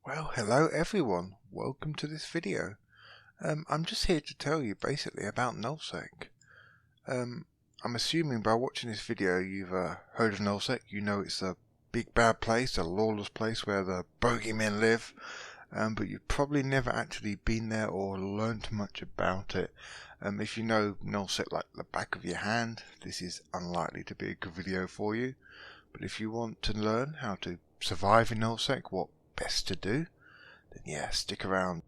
Well, hello everyone. Welcome to this video. I'm just here to tell you basically about Null Sec. I'm assuming by watching this video you've heard of Null Sec. You know it's a big bad place, a lawless place where the bogeymen live. But you've probably never actually been there or learnt much about it. If you know Null Sec like the back of your hand, this is unlikely to be a good video for you. But if you want to learn how to survive in Null Sec, what best to do, then yeah, stick around.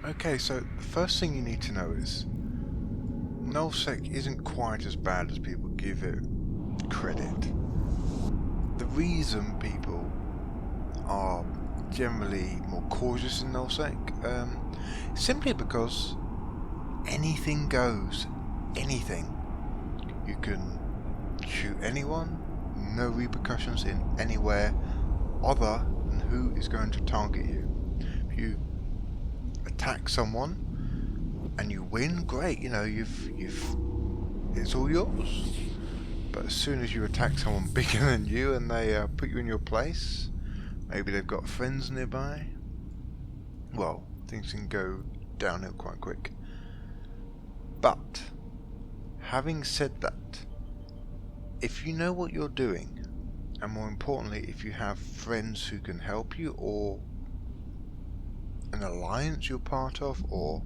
Okay, so the first thing you need to know is Null Sec isn't quite as bad as people give it credit. The reason people are generally more cautious in Null Sec, simply because anything goes. Anything. You can shoot anyone, no repercussions in anywhere other than who is going to target you. If you attack someone and you win, great, you know, it's all yours. But as soon as you attack someone bigger than you and they put you in your place, maybe they've got friends nearby, well, things can go downhill quite quick. But having said that, if you know what you're doing, and more importantly, if you have friends who can help you, or an alliance you're part of, or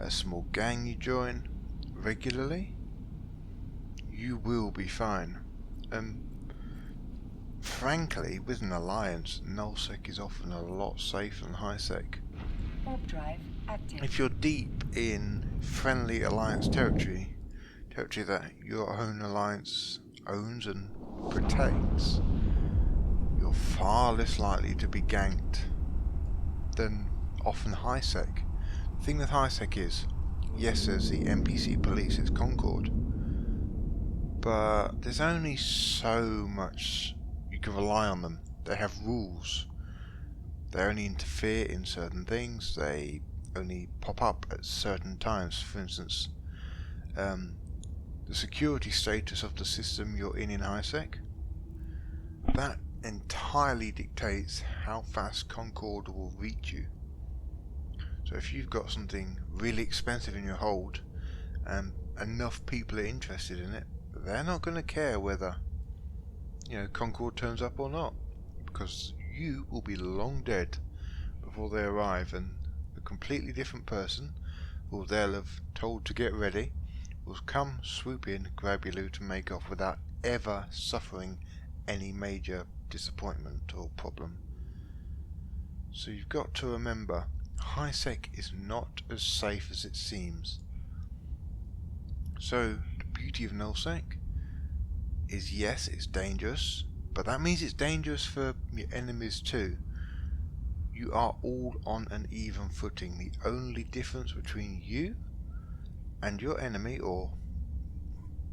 a small gang you join regularly, you will be fine. Frankly, with an alliance, Null Sec is often a lot safer than High Sec. Drive active. If you're deep in friendly alliance territory that your own alliance owns and protects, you're far less likely to be ganked than often High Sec. The thing with High Sec is, yes, there's the NPC police, it's Concord, but there's only so much you can rely on them. They have rules. They only interfere in certain things. They only pop up at certain times. For instance, the security status of the system you're in High Sec, that entirely dictates how fast Concord will reach you. So if you've got something really expensive in your hold and enough people are interested in it, they're not going to care whether, you know, Concord turns up or not, because you will be long dead before they arrive, and a completely different person who they'll have told to get ready will come, swoop in, grab your loot and make off without ever suffering any major disappointment or problem. So you've got to remember, High Sec is not as safe as it seems. So the beauty of Null Sec is, yes, it's dangerous, but that means it's dangerous for your enemies too. You are all on an even footing. The only difference between you and your enemy, or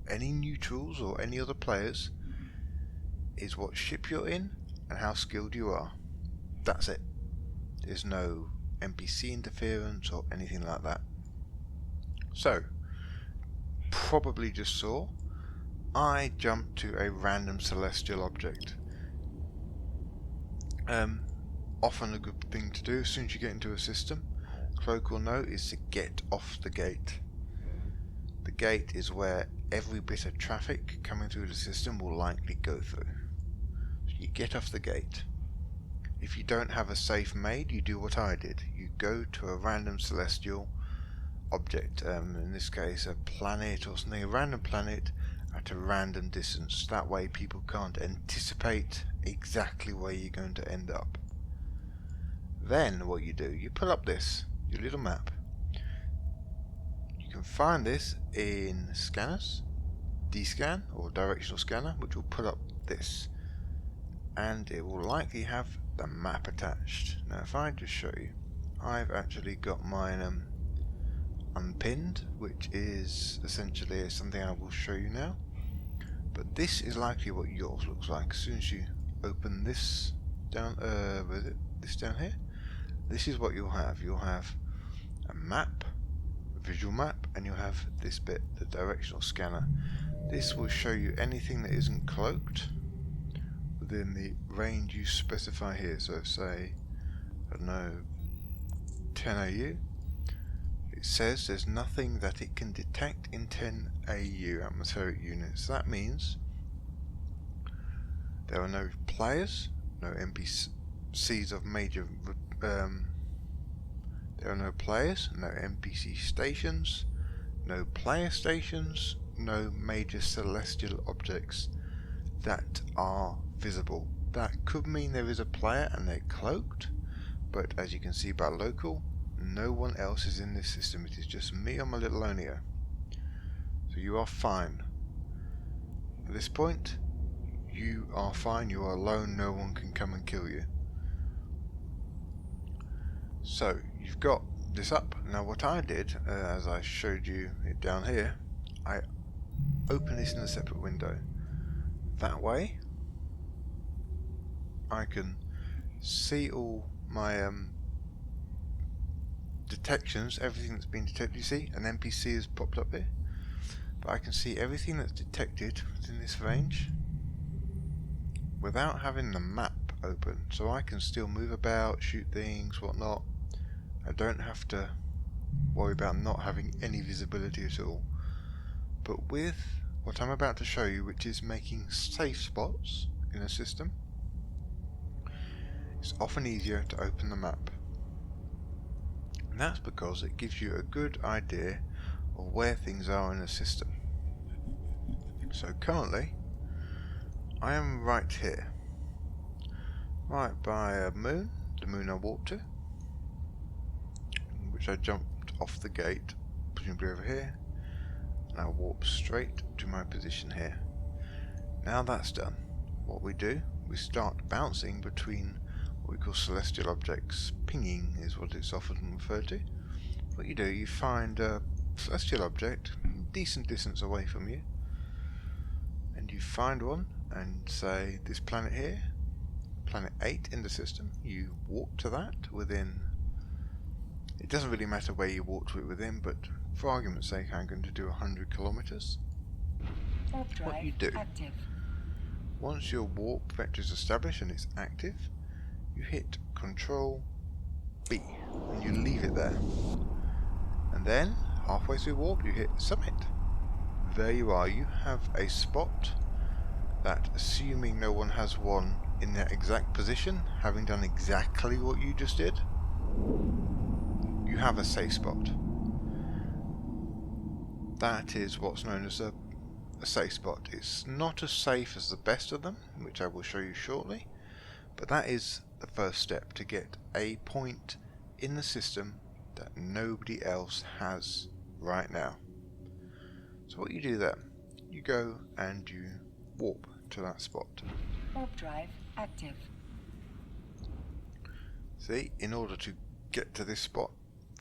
any neutrals or any other players, is what ship you're in and how skilled you are. That's it. There's no NPC interference or anything like that. So, probably just saw, I jumped to a random celestial object. Often a good thing to do as soon as you get into a system, Cloak will know, is to get off the gate. The gate is where every bit of traffic coming through the system will likely go through. So you get off the gate. If you don't have a safe made, you do what I did. You go to a random celestial object, in this case a planet or something, a random planet at a random distance. That way people can't anticipate exactly where you're going to end up. Then what you do, you pull up your little map. You can find this in scanners, D-scan or directional scanner, which will pull up this, and it will likely have the map attached. Now if I just show you, I've actually got mine unpinned, which is essentially something I will show you now, but this is likely what yours looks like. As soon as you open this down, this down here, this is what you'll have. You'll have a map, a visual map, and you'll have this bit, the directional scanner. This will show you anything that isn't cloaked within the range you specify here. So say, I don't know, 10 AU. It says there's nothing that it can detect in 10 AU, atmospheric units. That means there are no players, no NPCs of major there are no players, no NPC stations, no player stations, no major celestial objects that are visible. That could mean there is a player and they're cloaked, but as you can see by local, no one else is in this system. It is just me on my little Onio. So you are fine. At this point, you are fine, you are alone, no one can come and kill you. So you've got this up. Now what I did, as I showed you it down here, I opened this in a separate window. That way I can see all my detections, everything that's been detected. You see an NPC has popped up here, but I can see everything that's detected within this range without having the map open, so I can still move about, shoot things, whatnot. I don't have to worry about not having any visibility at all. But with what I'm about to show you, which is making safe spots in a system, it's often easier to open the map. And that's because it gives you a good idea of where things are in a system. So currently, I am right here. Right by a moon, the moon I walked to, which I jumped off the gate, presumably over here, and I warp straight to my position here. Now that's done, what we do, we start bouncing between what we call celestial objects. Pinging is what it's often referred to. What you do, you find a celestial object decent distance away from you, and you find one and say, this planet here, planet 8 in the system, you walk to that within, it doesn't really matter where you walk to it within, but for argument's sake I'm going to do 100 kilometers. What you do, active. once your warp vector is established and it's active, you hit Control B and you leave it there. And then, halfway through warp, you hit Submit. There you are, you have a spot that, assuming no one has one in that exact position, having done exactly what you just did, you have a safe spot. That is what's known as a safe spot. It's not as safe as the best of them, which I will show you shortly, but that is the first step to get a point in the system that nobody else has right now. So what you do then, you go and you warp to that spot. Warp drive active. See, in order to get to this spot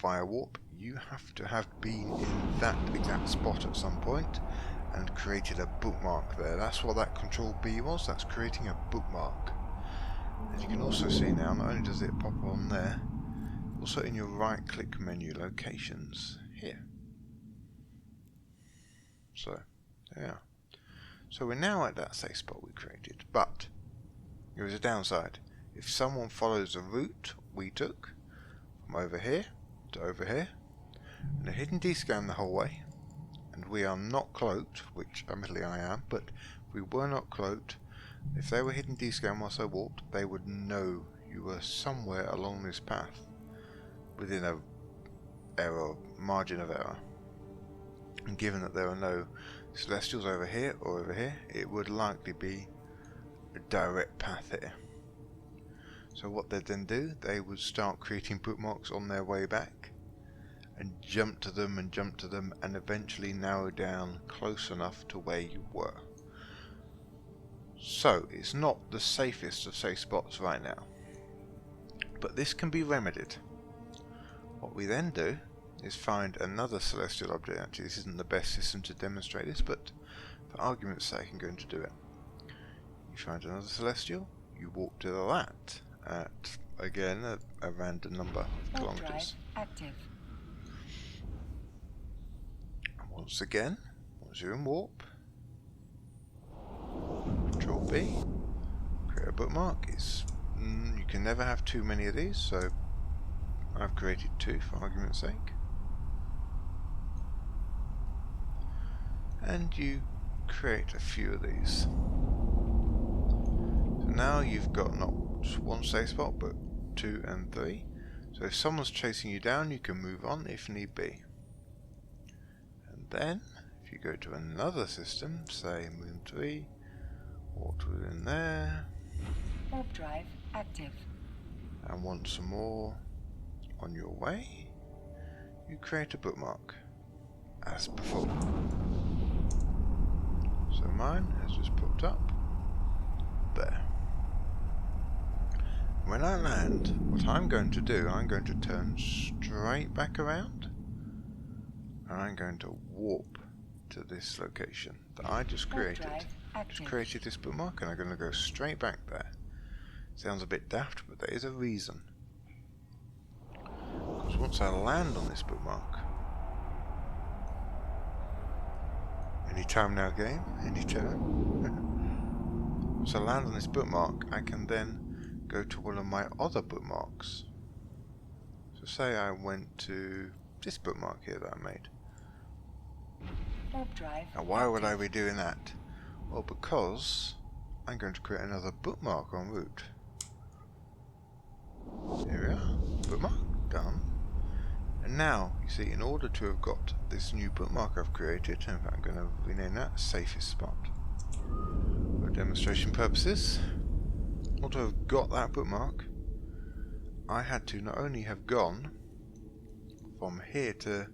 via warp, you have to have been in that exact spot at some point and created a bookmark there. That's what that Control B was, that's creating a bookmark. As you can also see now, not only does it pop on there, also in your right click menu, locations, here. So, there you are. So we're now at that safe spot we created, but there is a downside. If someone follows the route we took from over here to over here, and a hidden D-scan the whole way, and we are not cloaked, which admittedly I am, but if we were not cloaked, if they were hidden D-scan whilst I walked, they would know you were somewhere along this path, within a margin of error. And given that there are no celestials over here or over here, it would likely be a direct path here. So what they'd then do, they would start creating bookmarks on their way back and jump to them and eventually narrow down close enough to where you were. So it's not the safest of safe spots right now, but this can be remedied. What we then do is find another celestial object. Actually, this isn't the best system to demonstrate this, but for argument's sake I'm going to do it. You find another celestial, you walk to that at, again, a random number of kilometers. Active. Once again, once you're in warp, Control B, create a bookmark. You can never have too many of these, so I've created 2 for argument's sake. And you create a few of these. So now you've got not just 1 safe spot, but 2 and 3. So if someone's chasing you down, you can move on if need be. And then, if you go to another system, say Moon 3, walk within there, Warp drive active. and want some more on your way, you create a bookmark, as before. So mine has just popped up there. When I land, what I'm going to do, I'm going to turn straight back around, and I'm going to warp to this location that I just created. Just created this bookmark, and I'm going to go straight back there. Sounds a bit daft, but there is a reason. Because once I land on this bookmark, any time now game, any turn. Once I land on this bookmark, I can then go to one of my other bookmarks. So say I went to this bookmark here that I made. Now why would I be doing that? Well, because I'm going to create another bookmark en route. Here we are, bookmark, done. And now, you see, in order to have got this new bookmark I've created, in fact I'm going to rename that Safespot for demonstration purposes. In order to have got that bookmark, I had to not only have gone from here to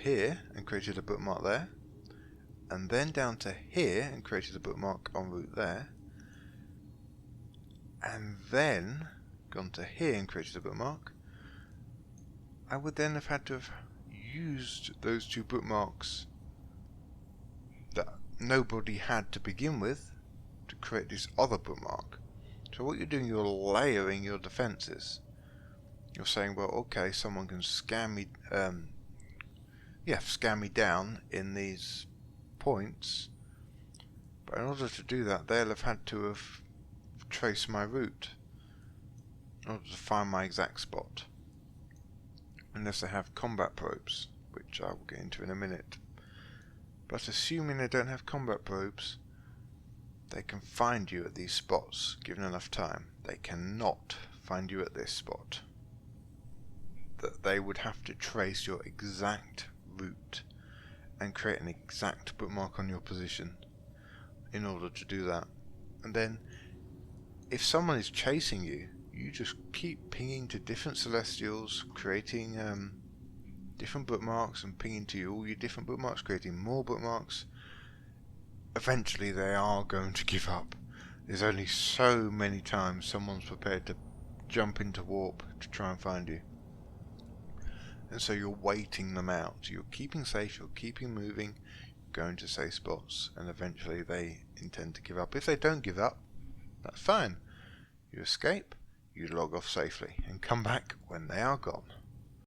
here and created a bookmark there, and then down to here and created a bookmark en route there, and then gone to here and created a bookmark, I would then have had to have used those 2 bookmarks that nobody had to begin with to create this other bookmark. So what you're doing, you're layering your defenses. You're saying, well, okay, someone can scam me, scam me down in these points, but in order to do that, they'll have had to have traced my route in order to find my exact spot, unless they have combat probes, which I will get into in a minute. But assuming they don't have combat probes, they can find you at these spots given enough time. They cannot find you at this spot. That they would have to trace your exact route and create an exact bookmark on your position in order to do that. And then if someone is chasing you, you just keep pinging to different celestials, creating different bookmarks and pinging to all your different bookmarks, creating more bookmarks. Eventually they are going to give up. There's only so many times someone's prepared to jump into warp to try and find you. And so you're waiting them out. You're keeping safe, you're keeping moving, going to safe spots, and eventually they intend to give up. If they don't give up, that's fine. You escape, you log off safely, and come back when they are gone.